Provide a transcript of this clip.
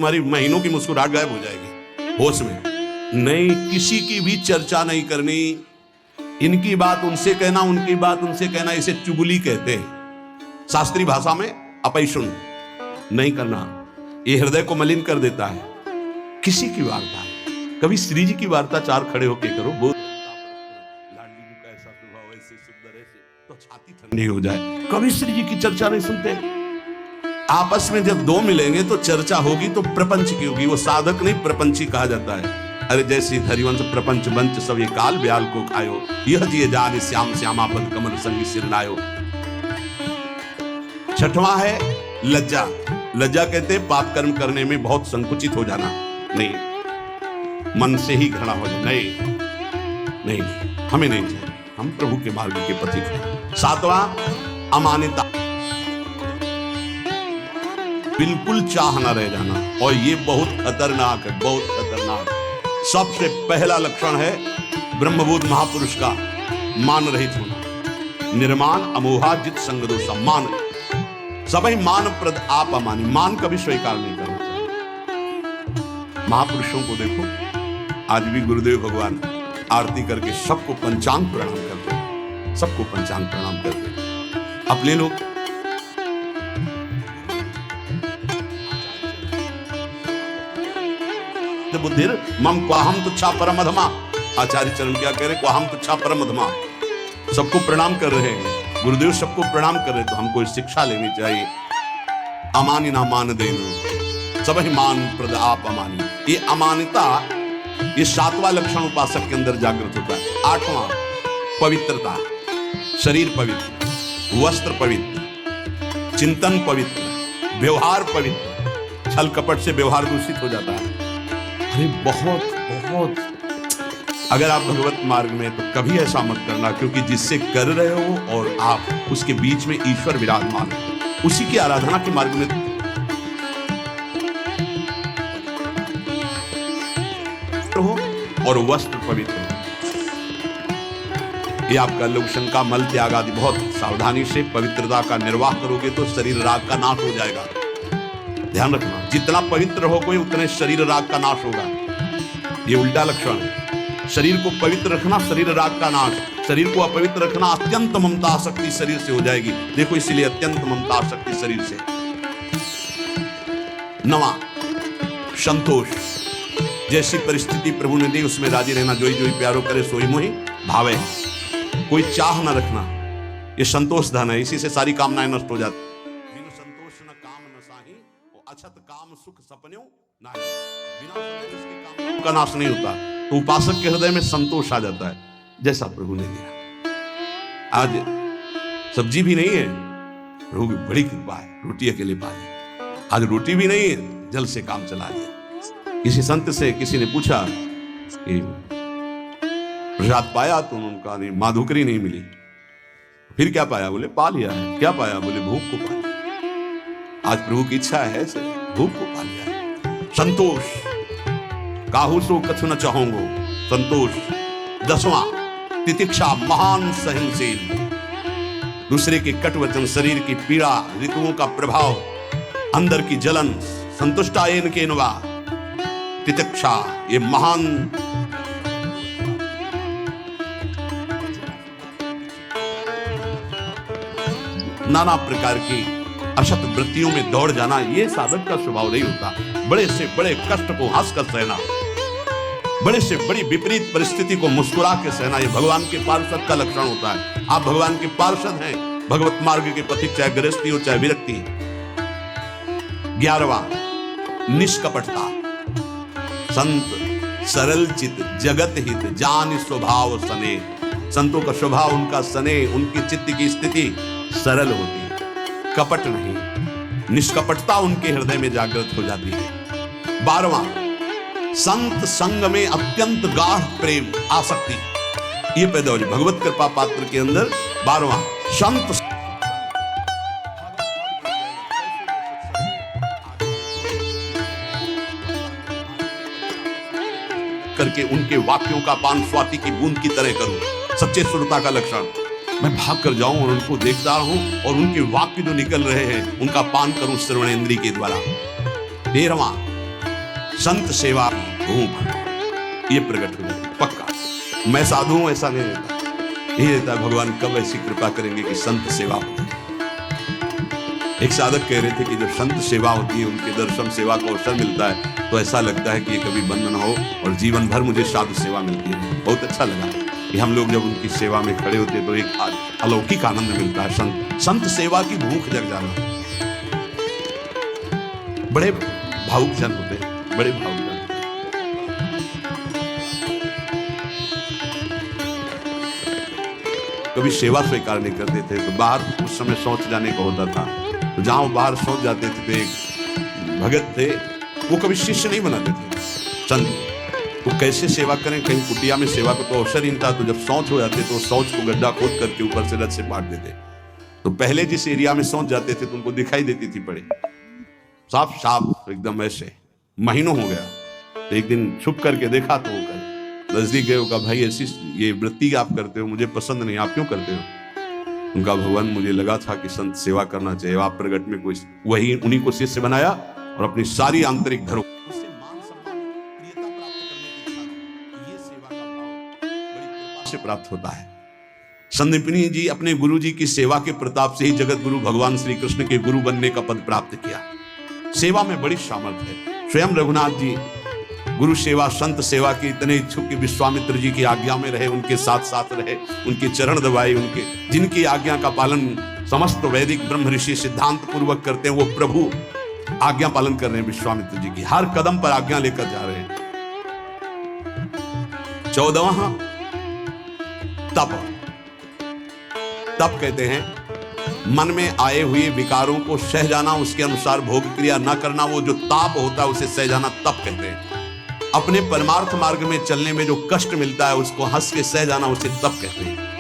तुम्हारी महीनों की मुस्कुराहट गायब हो जाएगी। होश में नहीं, किसी की भी चर्चा नहीं करनी। इनकी बात उनसे कहना, उनकी बात उनसे कहना, इसे चुगली कहते हैं। शास्त्रीय भाषा में अपैशुन नहीं करना, ये हृदय को मलिन कर देता है। किसी की वार्ता, कभी श्री जी की वार्ता चार खड़े होके करो, बहुत लाडली जी का ऐसा स्वभाव, ऐसे सुंदर, ऐसे, तो छाती ठंडी हो जाए। कभी श्री जी की चर्चा नहीं सुनते। आपस में जब दो मिलेंगे तो चर्चा होगी तो प्रपंच की होगी। वो साधक नहीं, प्रपंची कहा जाता है। अरे जैसे हरिवंश प्रपंच बंच सब ये काल ब्याल को खायो, यह जिए जान श्याम श्यामा पद कमल संगी सिरनायो। छठवां है लज्जा। लज्जा कहते हैं पाप कर्म करने में बहुत संकुचित हो जाना, नहीं, मन से ही घृणा हो जाए, नहीं, हमें नहीं चाहिए, हम प्रभु के मार्ग के पथिक हैं। सातवां अमानिता, बिल्कुल चाह न रह जाना, और ये बहुत खतरनाक है, बहुत खतरनाक। सबसे पहला लक्षण है ब्रह्मबोध महापुरुष का मान रहित होना। निर्मान अमोहा जित संग दोषा, मान सभी मान प्रद आप अमानी, मान कभी स्वीकार नहीं करना चाहिए। महापुरुषों को देखो, आज भी गुरुदेव भगवान आरती करके सबको पंचांग प्रणाम करते हैं, सबको पंचांग प्रणाम करते हैं। अपने लोग बुद्धिर मम क्वाहम तुच्छा परमधमा, आचार्य चरण क्या कह रहे, क्वाहम तुच्छा परमधमा। सबको प्रणाम कर रहे हैं गुरुदेव, सबको प्रणाम कर रहे, तो हमको शिक्षा लेनी चाहिए। अमानी ना मान देना, सब ही मान प्रद आप अमानी। ये अमानिता, ये सातवां लक्षण उपासक के अंदर जागृत होता है। आठवां पवित्रता, शरीर पवित्र, वस्त्र पवित्र, चिंतन पवित्र, व्यवहार पवित्र। छल कपट से व्यवहार दूषित हो जाता है। अरे बहुत बहुत, अगर आप भगवत मार्ग में, तो कभी ऐसा मत करना, क्योंकि जिससे कर रहे हो और आप, उसके बीच में ईश्वर विराजमान है। उसी की आराधना के मार्ग में हो, और वस्त्र पवित्र हो। ये आपका लोक शंका मल त्याग आदि बहुत सावधानी से पवित्रता का निर्वाह करोगे तो शरीर राग का नाश हो जाएगा। ध्यान रखना, जितना पवित्र हो कोई, उतने शरीर राग का नाश होगा। ये उल्टा लक्षण है। शरीर को पवित्र रखना, शरीर राग का नाश। शरीर को अपवित्र रखना, अत्यंत ममता आसक्ति शरीर से हो जाएगी। देखो, इसलिए अत्यंत ममता आसक्ति शरीर से। नवा संतोष, जैसी परिस्थिति प्रभु ने दी उसमें राजी रहना। जोई जोई प्यारो करे सोई मोहि भावे, कोई चाह न रखना, ये संतोष धन है। इसी से सारी कामनाएं नष्ट हो जाती। बिनु संतोष न काम न साही, अछत काम सुख सपन्यों नाही। बिना संतोष के कामनाओं का नाश नहीं होता। तो उपासक के हृदय में संतोष आ जाता है, जैसा प्रभु ने दिया। आज सब्जी भी नहीं है, प्रभु की बड़ी कृपा है, रोटी अकेले पा ली। आज रोटी भी नहीं है, जल से काम चला दिया। किसी संत से किसी ने पूछा कि प्रसाद पाया, तो उनका नहीं, माधुकरी नहीं मिली। फिर क्या पाया? बोले पा लिया है। क्या पाया? बोले भूख को पा लिया। आज प्रभु की इच्छा है, भूख को पा लिया है। संतोष, काहू सो कछु न चाहोगो, संतोष। 10वां तितिक्षा, महान सहनशील। दूसरे के कट वचन, शरीर की पीड़ा, ऋतुओं का प्रभाव, अंदर की जलन, संतुष्टायन के नवा। तितिक्षा, ये महान नाना प्रकार की असत वृत्तियों में दौड़ जाना, ये साधक का स्वभाव नहीं होता। बड़े से बड़े कष्ट को हंसकर सहना, बड़े से बड़ी विपरीत परिस्थिति को मुस्कुरा के सहना, ये भगवान के पार्षद का लक्षण होता है। आप भगवान के पार्षद हैं, भगवत मार्ग के पथिक, चाहे गृहस्थी हो चाहे विरक्ति। 11वां निष्कपटता, संत सरल चित जगत हित जान स्वभाव सने। संतों का स्वभाव, उनका सने, उनकी चित्त की स्थिति सरल होती है, कपट नहीं। निष्कपटता उनके हृदय में जागृत हो जाती है। 12वां संत संग में अत्यंत गाढ़ प्रेम आसक्ति, ये पैदा हो जाए भगवत कृपा पात्र के अंदर। 12वां संत करके उनके वाक्यों का पान स्वाति की बूंद की तरह करूं। सच्चे श्रोता का लक्षण, मैं भाग कर जाऊं और उनको देखता रहूं और उनके वाक्य जो निकल रहे हैं उनका पान करूं श्रवण इंद्रिय के द्वारा। 13वां संत सेवा भूख ये प्रकट हो जाए पक्का। मैं साधु हूं ऐसा नहीं रहता, यही रहता है भगवान कब ऐसी कृपा करेंगे कि संत सेवा हो। एक साधक कह रहे थे कि जब संत सेवा होती है, उनके दर्शन सेवा का अवसर मिलता है, तो ऐसा लगता है कि ये कभी बंद न हो और जीवन भर मुझे साधु सेवा मिलती है। बहुत अच्छा लगा कि हम लोग जब उनकी सेवा में खड़े होते तो एक अलौकिक आनंद मिलता है। संत सेवा की भूख जग जाना। बड़े भावुक जन होते हैं, बड़े भावुक जन। कभी सेवा स्वीकार नहीं करते थे तो बाहर उस समय शौच जाने का होता था, तो जहां वो बाहर शौच जाते थे तो एक भगत थे, वो कभी शिष्य नहीं बनाते थे संत। वो कैसे सेवा करें, कहीं कुटिया में सेवा को तो अवसर ही नहीं था, तो जब शौच हो जाते तो शौच को गड्ढा खोद करके ऊपर से रथ से पाट देते। तो पहले जिस एरिया में शौच जाते थे तो उनको दिखाई देती थी पड़े साफ साफ एकदम ऐसे। महीनों हो गया तो एक दिन छुप करके देखा तो वो नजदीक गए, कहा भाई ऐसी ये वृत्ति आप करते हो मुझे पसंद नहीं, आप क्यों करते हो? उनका भगवान मुझे लगा था कि संत सेवा करना चाहिए, आप प्रगट में कोई वही उन्हीं को शिष्य बनाया और अपनी सारी आंतरिक धरो से प्राप्त होता है। संदीपनी जी अपने गुरु जी की सेवा के प्रताप से ही जगत गुरु भगवान श्री कृष्ण के गुरु बनने का पद प्राप्त किया। सेवा में बड़ी सामर्थ्य है। स्वयं रघुनाथ जी गुरु सेवा संत सेवा के इतने इच्छुक कि विश्वामित्र जी की आज्ञा में रहे, उनके साथ साथ रहे, उनके चरण दबाए, उनके जिनकी आज्ञा का पालन समस्त वैदिक ब्रह्म ऋषि सिद्धांत पूर्वक करते हैं, वो प्रभु आज्ञा पालन कर रहे हैं। विश्वामित्र जी की हर कदम पर आज्ञा लेकर जा रहे हैं। 14वां तप। तप कहते हैं मन में आए हुए विकारों को सह जाना, उसके अनुसार भोग क्रिया न करना, वो जो ताप होता है उसे सह जाना तप कहते हैं। अपने परमार्थ मार्ग में चलने में जो कष्ट मिलता है उसको हंस के सह जाना, उसे तप कहते हैं।